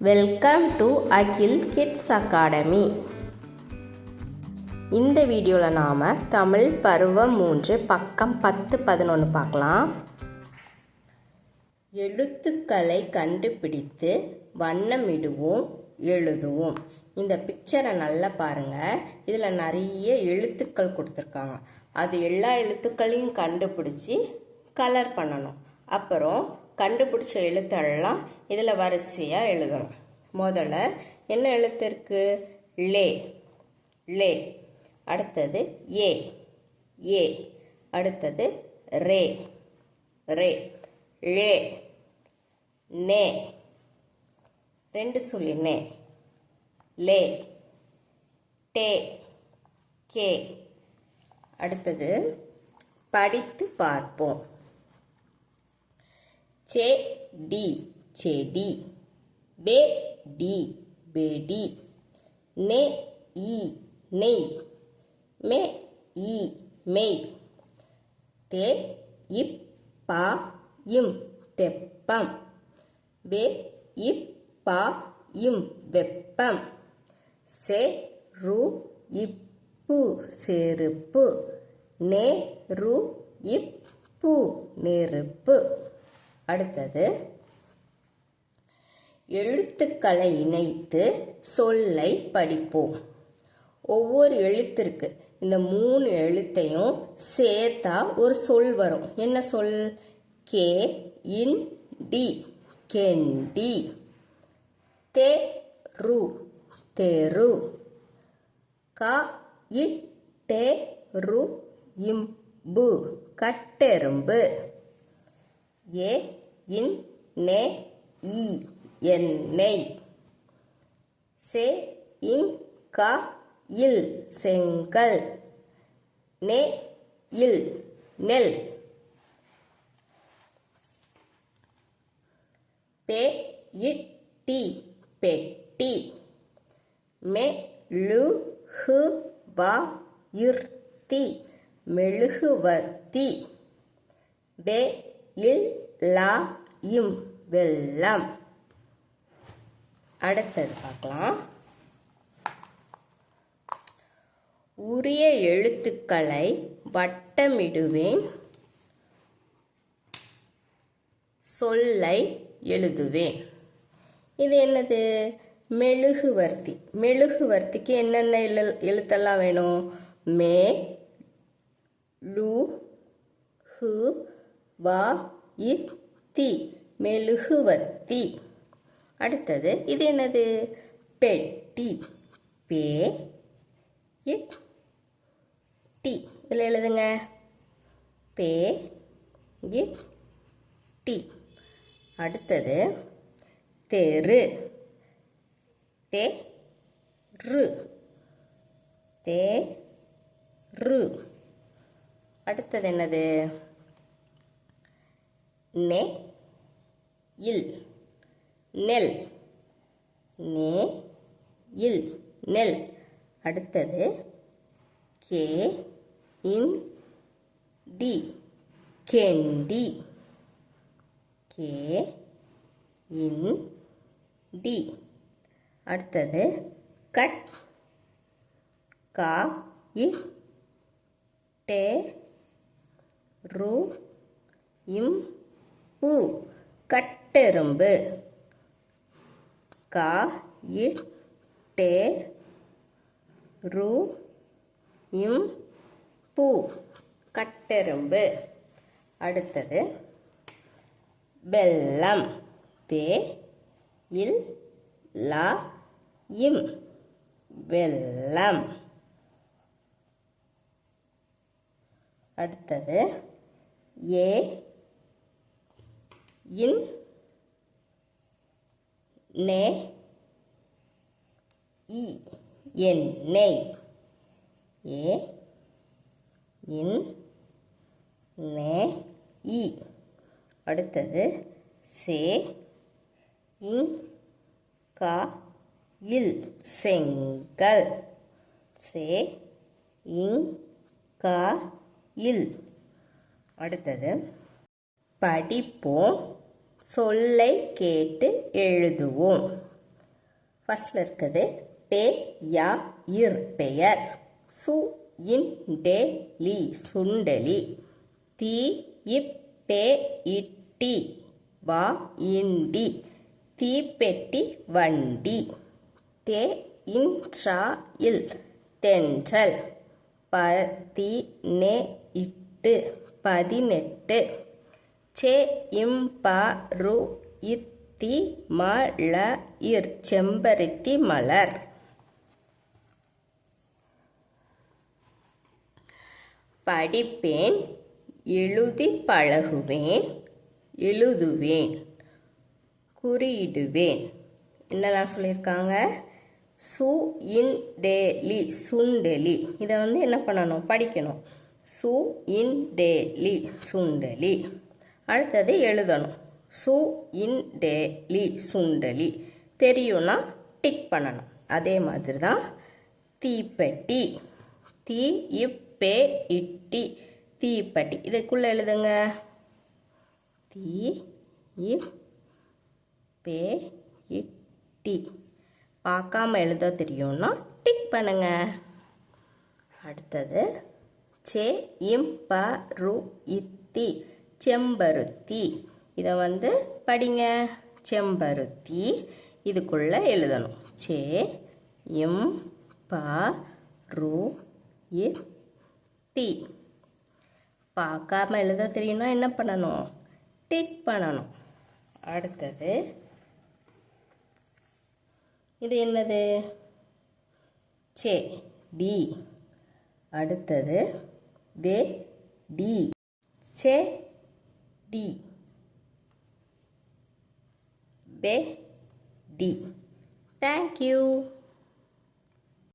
Welcome to Akhil kids academy. இந்த வீடியோவில் நாம் தமிழ் பருவம் 3 பக்கம் 10-11 பார்க்கலாம். எழுத்துக்களை கண்டுபிடித்து வண்ணமிடுவோம், எழுதுவோம். இந்த பிக்சரை நல்லா பாருங்கள். இதில் நிறைய எழுத்துக்கள் கொடுத்துருக்காங்க. அது எல்லா எழுத்துக்களையும் கண்டுபிடிச்சி கலர் பண்ணணும். அப்புறம் கண்டுபிடிச்ச எழுத்தெல்லாம் இதில் வரிசையாக எழுதணும். முதல்ல என்ன எழுத்து இருக்கு? லே, லே. அடுத்தது ஏ, ஏ. அடுத்தது ரே, ரே. ழே, நே. ரெண்டு சொல்லி நே. லே, டே, கே. அடுத்தது படித்து பார்ப்போம். செடி, செடி. பேடி, பேடி. நெய், நெய். மெய், மெய். தேயிப்பாயும், தெப்பம். வேயிப்பாயும், வெப்பம். செருயிப்பு, செருப்பு. நெருயிப்பு, நெருப்பு. அடுத்தது எழுத்துக்களை இணைத்து சொல்லை படிப்போம். ஒவ்வொரு எழுத்திற்கு இந்த 3 எழுத்தையும் சேர்த்தா ஒரு சொல் வரும். என்ன சொல்? K in T, கெண்டி. தெரு, தெரு. கா இட்டெரு இம்பு, கட்டெரும்பு. ஏ இன் நே இ, எண்ணெய். சே இன் கா இல், செங்கல். நே இல், நெல். பே இட்டி, பெட்டி. மெழுகுவர்த்தி, மெழுகுவர்த்தி. வெல்லம், வெல்லம். அடுத்தது பார்க்கலாம். உரிய எழுத்துக்களை வட்டமிடுவேன், சொல்லை எழுதுவேன். இது என்னது? மெழுகுவர்த்தி. மெழுகுவர்த்திக்கு என்னென்ன எழுத்தெல்லாம் வேணும்? மே, லு, ஹு, வா, இத்தி. மெழுகுவர்த்தி. அடுத்தது இது என்னது? பெட்டி. பே இட்டி. இதில் எழுதுங்க. பே இட்டி. அடுத்தது தெரு. தெரு, தெரு. அடுத்தது என்னது? நெ இல், நெல். நே இல், நெல். அடுத்தது K in T, கெண்டி. K in T. அடுத்தது கட். கா இட்டே ரு இம் பூ, கட்டெரும்பு. கா இட்டே ரு இம் பூ, கட்டெரும்பு. அடுத்தது வெல்லம். பே இல் லா இம், வெல்லம். அடுத்தது ஏ இன் நே இ, எண்ணெய். ஏ இன் நே இ. அடுத்தது சே இன் கா இல், செங்கல். சே இன் கா இல். அடுத்தது படிப்போம், சொல்லை கேட்டு எழுதுவோம். ஃபஸ்ட்டில் இருக்குது பே யா இர் பெயர். சு இன் டே லி சுண்டலி. தி இப் பே இட்டி வா இண்டி தீப்பெட்டி வண்டி. தே இன் ட்ரா இல் தென்றல். பதி நெ இட்டு 18. சே இம் ப ரு இத்தி மல இர் செம்பருத்தி மலர். படிப்பேன், எழுதி பழகுவேன், எழுதுவேன், குறியிடுவேன். என்னெல்லாம் சொல்லியிருக்காங்க? சு இன் டே லி சுண்டலி. இதை என்ன பண்ணணும்? படிக்கணும். சு இன் டே லி சுண்டலி. அடுத்தது எழுதணும். சு இன் டே லி சுண்டலி. தெரியும்னா டிக் பண்ணணும். அதே மாதிரி தான் தீப்பெட்டி. தீ இப்பே இட்டி தீப்பெட்டி. இதுக்குள்ளே எழுதுங்க. தீ இப்பே இட்டி. பார்க்காம எழுத தெரியும்னா டிக் பண்ணுங்க. அடுத்தது சே இம் ப ரு இத்தி செம்பருத்தி. இதை படிங்க. செம்பருத்தி இதுக்குள்ளே எழுதணும். சே இம் ப ரு இத்தி. பார்க்காம எழுத தெரியும்னா என்ன பண்ணணும்? டிக் பண்ணணும். அடுத்தது இது என்னது? சே டி. அடுத்தது வே டி. சே டி வே டி. Thank you.